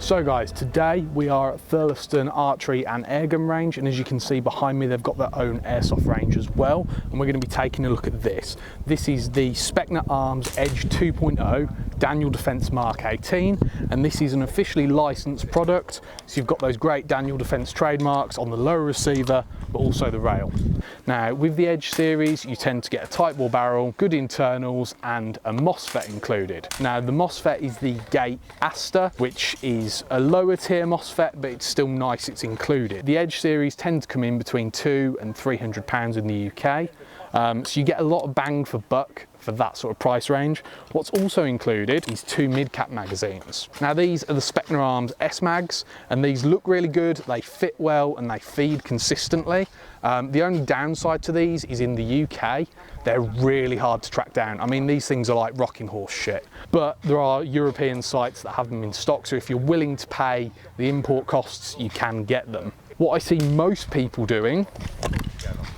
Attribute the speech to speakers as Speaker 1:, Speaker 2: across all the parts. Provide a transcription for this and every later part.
Speaker 1: So guys, today we are at Thurlaston Archery and Airgun Range, and as you can see behind me, they've got their own airsoft range as well, and we're going to be taking a look at this. This is the Specna Arms Edge 2.0 Daniel Defense Mark 18, and this is an officially licensed product, so you've got those great Daniel Defense trademarks on the lower receiver, but also the rail. Now, with the Edge series, you tend to get a tight bore barrel, good internals, and a MOSFET included. Now, the MOSFET is the Gate Aster, which is a lower tier MOSFET, but it's still nice it's included. The Edge series tend to come in between £200 and £300 in the UK, so you get a lot of bang for buck for that sort of price range. What's also included is 2 mid-cap magazines. Now, these are the Specna Arms S-Mags, and these look really good, they fit well, and they feed consistently. The only downside to these is in the UK, they're really hard to track down. I mean, these things are like rocking horse shit, but there are European sites that have them in stock, so if you're willing to pay the import costs, you can get them. What I see most people doing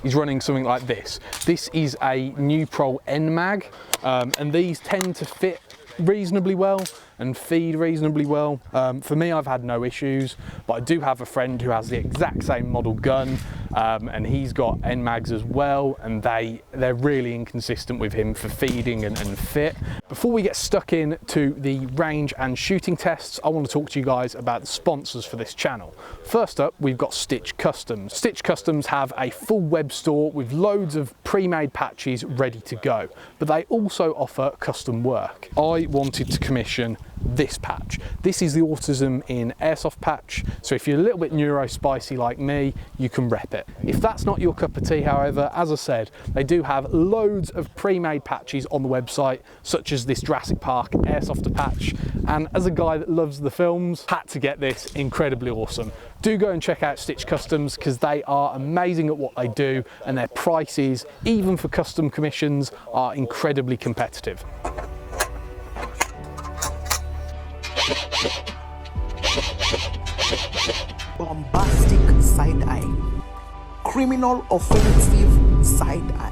Speaker 1: is running something like this. This is a Nupro N-Mag, and these tend to fit reasonably well and feed reasonably well. For me, I've had no issues, but I do have a friend who has the exact same model gun, and he's got N-Mags as well, and they're really inconsistent with him for feeding and fit. Before we get stuck in to the range and shooting tests, I want to talk to you guys about the sponsors for this channel. First up, we've got Stitch Customz. Stitch Customz have a full web store with loads of pre-made patches ready to go, but they also offer custom work. I wanted to commission this patch. This is the Autism in Airsoft patch, so if you're a little bit neuro-spicy like me, you can rep it. If that's not your cup of tea, however, as I said, they do have loads of pre-made patches on the website, such as this Jurassic Park Airsofter patch, and as a guy that loves the films, had to get this. Incredibly awesome. Do go and check out Stitch Customz, because they are amazing at what they do, and their prices, even for custom commissions, are incredibly competitive.
Speaker 2: Bombastic side-eye, criminal offensive side-eye.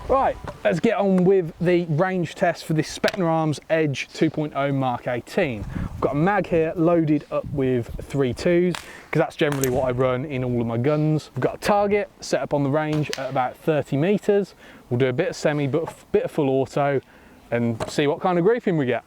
Speaker 1: Right, let's get on with the range test for this Specna Arms Edge 2.0 Mark 18. I've got a mag here loaded up with 3.2s, because that's generally what I run in all of my guns. I've got a target set up on the range at about 30 meters. We'll do a bit of semi, but a bit of full auto, and see what kind of griefing we get.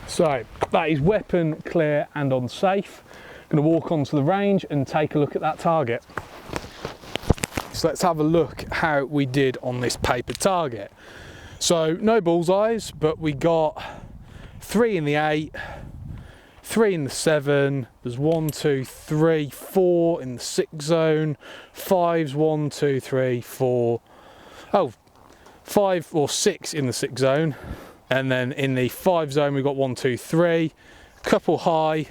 Speaker 1: So that is weapon clear and on safe. I'm going to walk onto the range and take a look at that target. So let's have a look how we did on this paper target. So no bullseyes, but we got 3 in the 8, 3 in the 7, there's 1, 2, 3, 4 in the 6 zone, 5's 1, 2, 3, 4, oh, 5 or 6 in the 6 zone. And then in the 5 zone, we've got 1, 2, 3, couple high.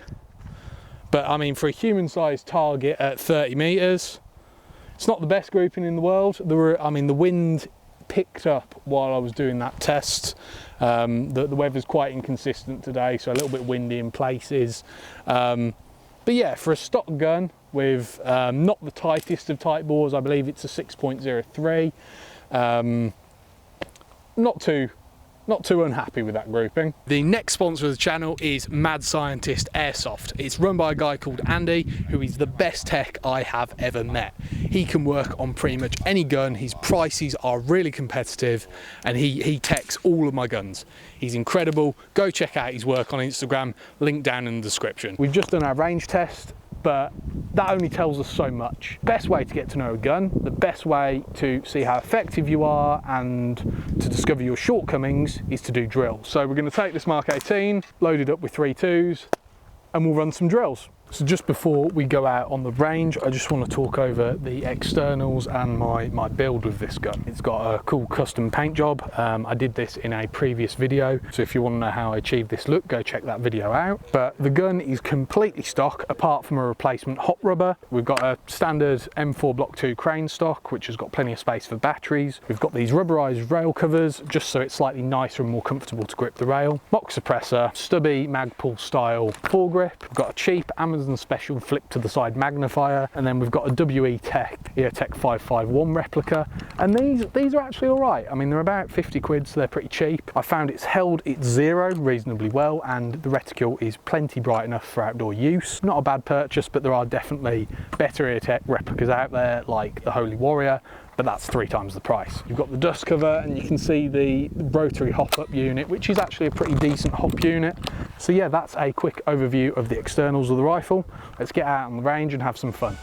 Speaker 1: But I mean, for a human-sized target at 30 meters, it's not the best grouping in the world. The wind picked up while I was doing that test. The weather's quite inconsistent today, so a little bit windy in places. But yeah, for a stock gun with not the tightest of tight bores, I believe it's a 6.03. Not not too unhappy with that grouping. The next sponsor of the channel is Mad Scientist Airsoft. It's run by a guy called Andy, who is the best tech I have ever met. He can work on pretty much any gun. His prices are really competitive, and he techs all of my guns. He's incredible. Go check out his work on Instagram, link down in the description. We've just done our range test, but that only tells us so much. Best way to get to know a gun, the best way to see how effective you are and to discover your shortcomings is to do drills. So we're going to take this Mk18, load it up with 3.2s, and we'll run some drills. So just before we go out on the range, I just want to talk over the externals and my build with this gun. It's got a cool custom paint job. I did this in a previous video, so if you want to know how I achieved this look, go check that video out. But the gun is completely stock, apart from a replacement hot rubber. We've got a standard M4 Block 2 crane stock, which has got plenty of space for batteries. We've got these rubberized rail covers, just so it's slightly nicer and more comfortable to grip the rail. Mock suppressor, stubby Magpul style foregrip. We've got a cheap Amazon special flip to the side magnifier, and then we've got a WE Tech EarTech 551 replica, and these are actually all right. I mean, they're about 50 quid, so they're pretty cheap. I found it's held its zero reasonably well, and the reticule is plenty bright enough for outdoor use. Not a bad purchase, but there are definitely better EarTech replicas out there, like the Holy Warrior, but that's 3 times the price. You've got the dust cover, and you can see the rotary hop-up unit, which is actually a pretty decent hop unit. So yeah, that's a quick overview of the externals of the rifle. Let's get out on the range and have some fun.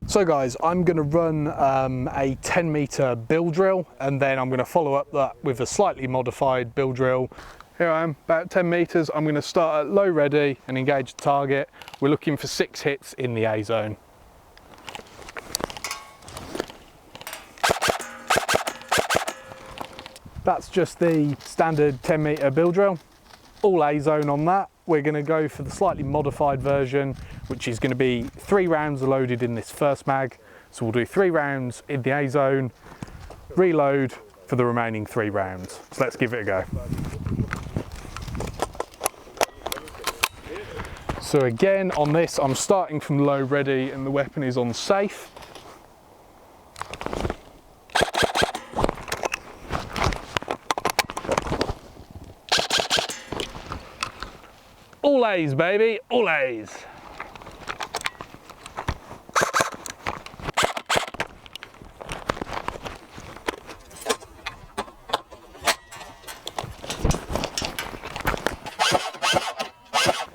Speaker 1: So guys, I'm going to run a 10 meter bill drill, and then I'm going to follow up that with a slightly modified bill drill. Here I am, about 10 meters. I'm going to start at low ready and engage the target. We're looking for 6 hits in the A zone. That's just the standard 10 meter bill drill, all A zone on that. We're going to go for the slightly modified version, which is going to be 3 rounds loaded in this first mag. So we'll do 3 rounds in the A zone, reload for the remaining 3 rounds. So let's give it a go. So again, on this, I'm starting from low ready and the weapon is on safe. All A's, baby, all A's.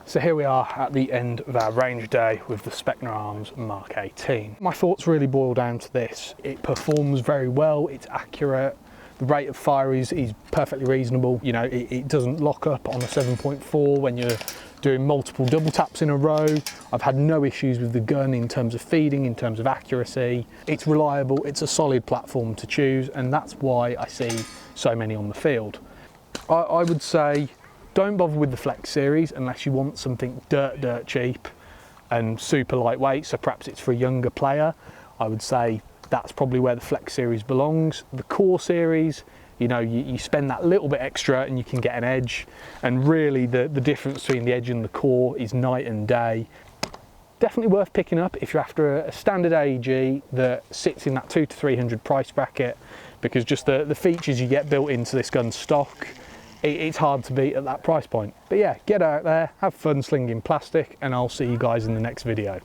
Speaker 1: So here we are at the end of our range day with the Specna Arms Mk18. My thoughts really boil down to this. It performs very well, it's accurate, the rate of fire is perfectly reasonable. You know, it doesn't lock up on a 7.4 when you're doing multiple double taps in a row. I've had no issues with the gun in terms of feeding, in terms of accuracy. It's reliable, it's a solid platform to choose, and that's why I see so many on the field. I would say don't bother with the Flex series unless you want something dirt cheap and super lightweight, so perhaps it's for a younger player. I would say that's probably where the Flex series belongs. The Core series, you know, you spend that little bit extra and you can get an edge, and really the difference between the edge and the Core is night and day. Definitely worth picking up if you're after a standard AEG that sits in that 200 to 300 price bracket, because just the features you get built into this gun stock, it's hard to beat at that price point. But yeah, get out there, have fun slinging plastic, and I'll see you guys in the next video.